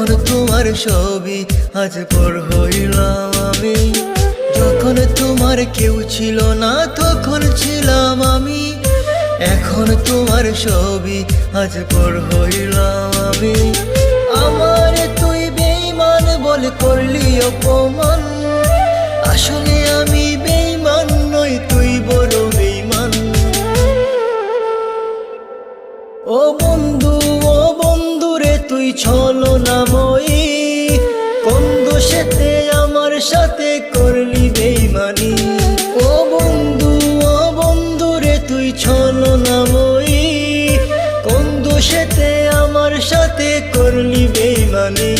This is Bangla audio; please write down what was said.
এখন তোমার ছবি আজ পর হইলাম আমি। যখন তোমার কেউ ছিল না তখন ছিলাম আমি। এখন তোমার ছবি আজ পর হইলাম আমি। আমার তুই বেঈমান বলে করলি অপমান, আসলে আমি বেঈমান নই, তুই বড় বেঈমান। ও বন্ধু রে তুই ছলনাময়ী, কোন দোষেতে আমার সাথে করলি বেঈমানি। ও বন্ধু রে তুই ছলনাময়ী, কোন দোষেতে আমার সাথে করলি বেঈমানি।